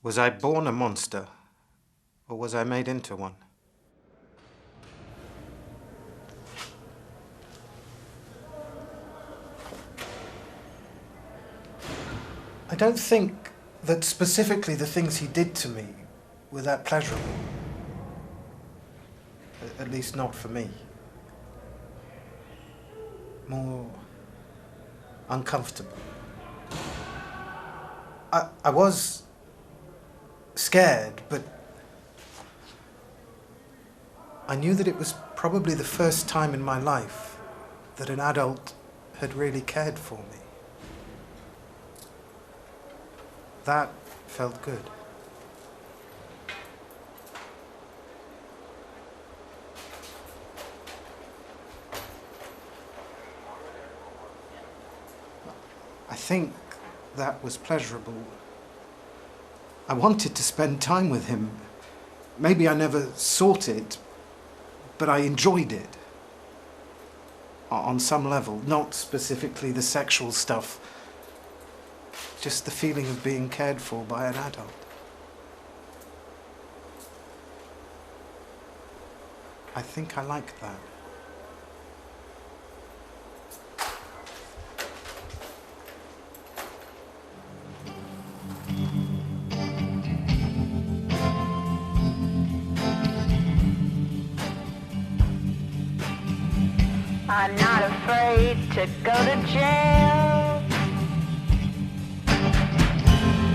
Was I born a monster, or was I made into one? I don't think that specifically the things he did to me were that pleasurable. At least not for me. More uncomfortable. I was scared, but I knew that it was probably the first time in my life that an adult had really cared for me. That felt good. I think that was pleasurable. I wanted to spend time with him. Maybe I never sought it, but I enjoyed it. On some level, not specifically the sexual stuff, just the feeling of being cared for by an adult. I think I liked that. I'm not afraid to go to jail.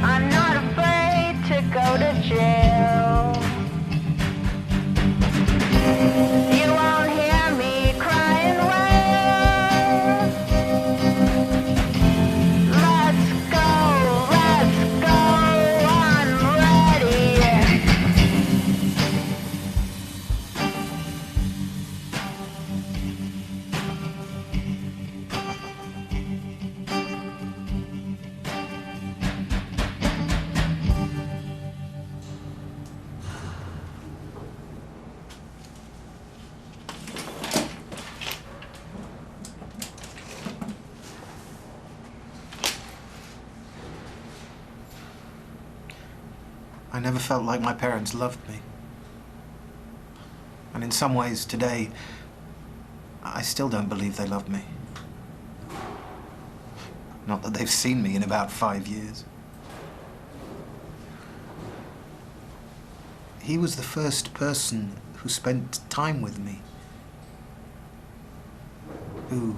I'm not afraid to go to jail. You won't hear me cry and wail. Let's go, I'm ready. I never felt like my parents loved me. And in some ways today, I still don't believe they love me. Not that they've seen me in about 5 years. He was the first person who spent time with me. Who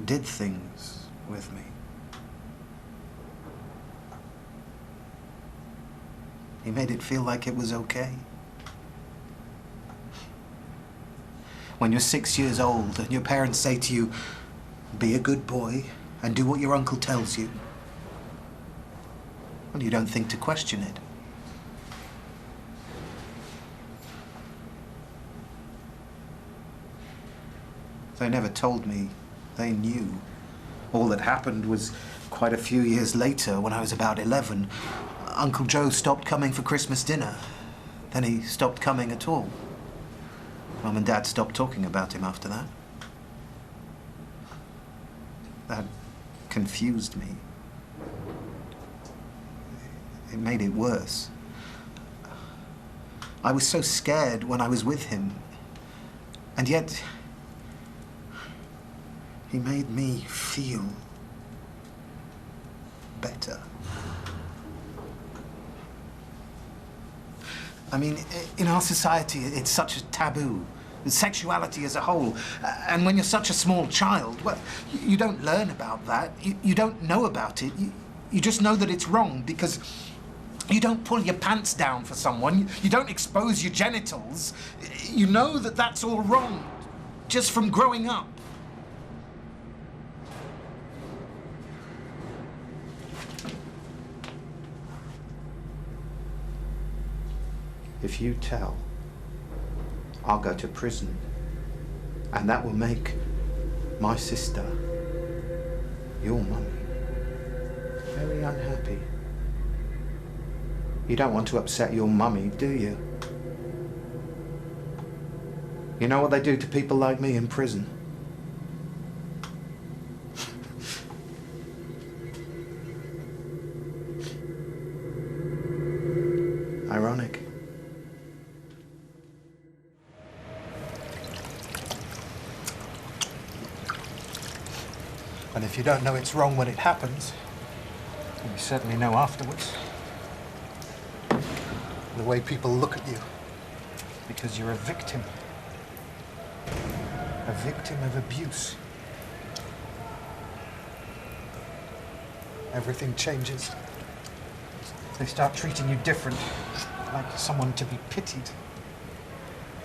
did things with me. He made it feel like it was okay. When you're 6 years old and your parents say to you, be a good boy and do what your uncle tells you, well, you don't think to question it. They never told me they knew. All that happened was quite a few years later, when I was about 11, Uncle Joe stopped coming for Christmas dinner. Then he stopped coming at all. Mum and Dad stopped talking about him after that. That confused me. It made it worse. I was so scared when I was with him, and yet he made me feel better. I mean, in our society, it's such a taboo. Sexuality as a whole. And when you're such a small child, well, you don't learn about that. You don't know about it. You just know that it's wrong because you don't pull your pants down for someone. You don't expose your genitals. You know that that's all wrong, just from growing up. If you tell, I'll go to prison. And that will make my sister, your mum, very unhappy. You don't want to upset your mummy, do you? You know what they do to people like me in prison? Ironic. And if you don't know it's wrong when it happens, you certainly know afterwards. The way people look at you. Because you're a victim. A victim of abuse. Everything changes. They start treating you different, like someone to be pitied.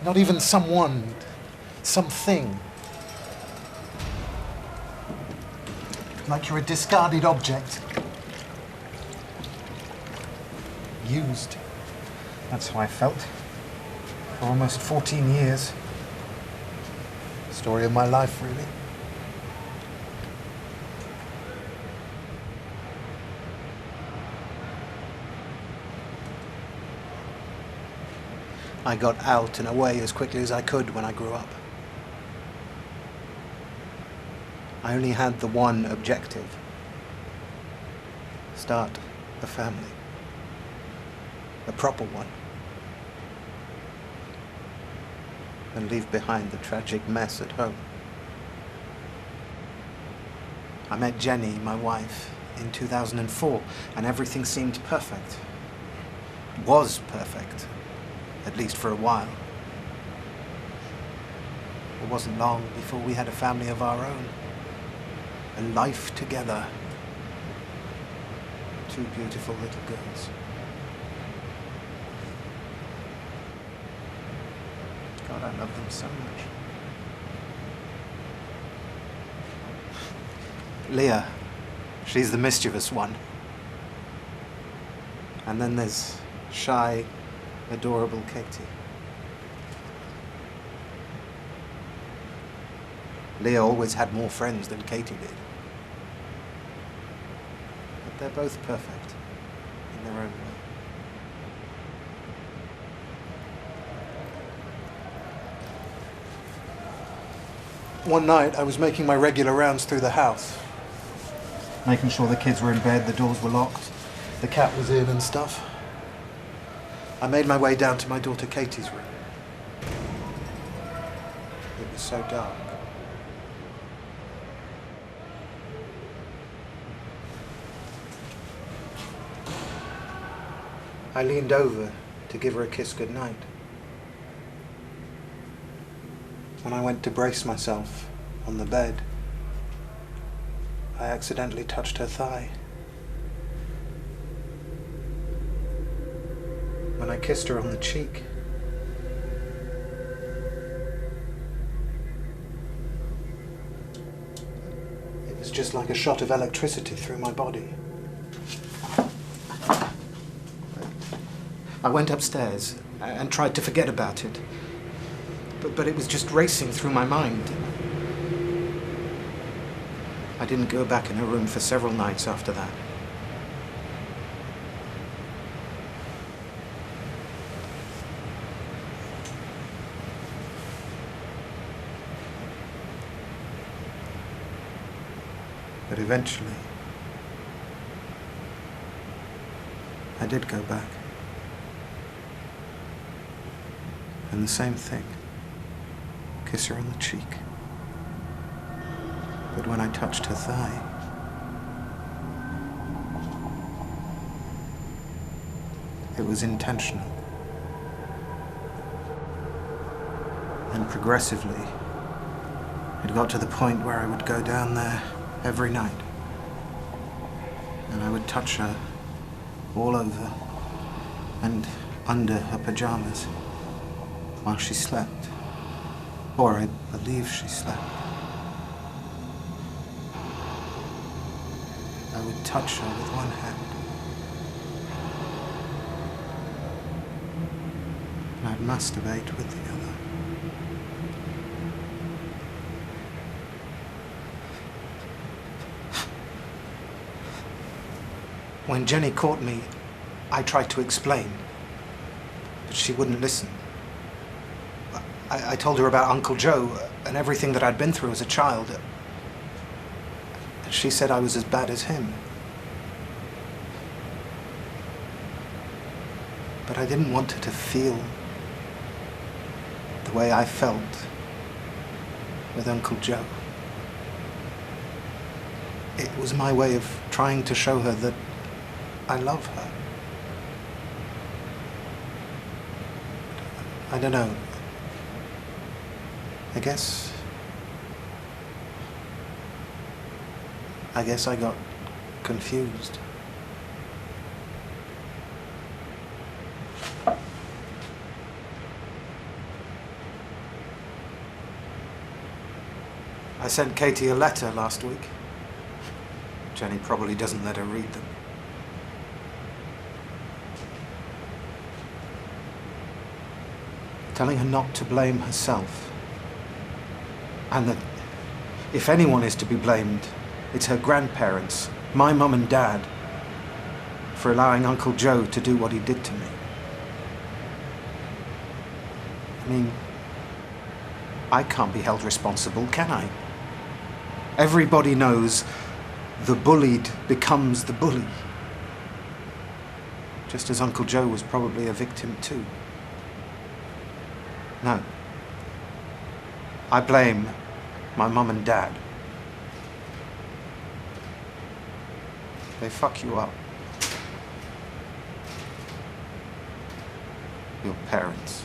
Not even someone, something. Like you're a discarded object. Used. That's how I felt. For almost 14 years. Story of my life, really. I got out and away as quickly as I could when I grew up. I only had the one objective. Start a family. A proper one. And leave behind the tragic mess at home. I met Jenny, my wife, in 2004, and everything seemed perfect. Was perfect. At least for a while. It wasn't long before we had a family of our own. A life together. 2 beautiful little girls. God, I love them so much. Leah, she's the mischievous one. And then there's shy, adorable Katie. Leah always had more friends than Katie did. But they're both perfect in their own way. One night I was making my regular rounds through the house, making sure the kids were in bed, the doors were locked, the cat was in and stuff. I made my way down to my daughter Katie's room. It was so dark. I leaned over to give her a kiss goodnight. When I went to brace myself on the bed, I accidentally touched her thigh. When I kissed her on the cheek, it was just like a shot of electricity through my body. I went upstairs and tried to forget about it, but it was just racing through my mind. I didn't go back in her room for several nights after that. But eventually, I did go back. And the same thing. Kiss her on the cheek. But when I touched her thigh, it was intentional. And progressively, it got to the point where I would go down there every night. And I would touch her all over and under her pajamas while she slept. Or I believe she slept. I would touch her with one hand. And I'd masturbate with the other. When Jenny caught me, I tried to explain, but she wouldn't listen. I told her about Uncle Joe and everything that I'd been through as a child. She said I was as bad as him. But I didn't want her to feel the way I felt with Uncle Joe. It was my way of trying to show her that I love her. I don't know. I guess I got confused. I sent Katie a letter last week. Jenny probably doesn't let her read them. Telling her not to blame herself. And that if anyone is to be blamed, it's her grandparents, my mum and dad, for allowing Uncle Joe to do what he did to me. I mean, I can't be held responsible, can I? Everybody knows the bullied becomes the bully. Just as Uncle Joe was probably a victim too. No. I blame my mum and dad. They fuck you up. Your parents.